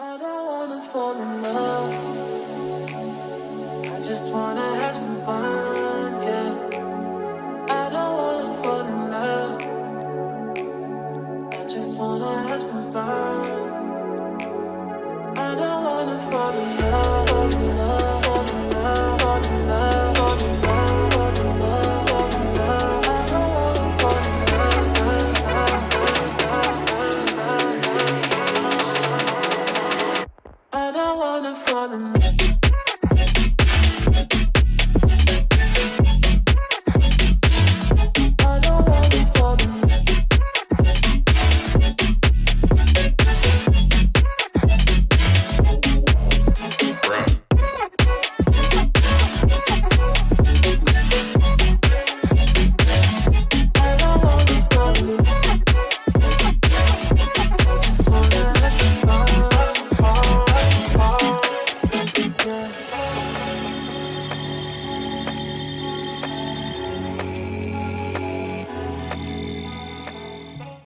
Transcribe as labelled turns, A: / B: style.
A: I don't wanna fall in love. I just wanna have some fun, yeah. I don't wanna fall in love. I just wanna have some fun. I don't wanna fall in love, fall in love, fall in love, fall in love, fall in love, fall in love, fall in love. I don't wanna fall in love. I don't wanna fall in love.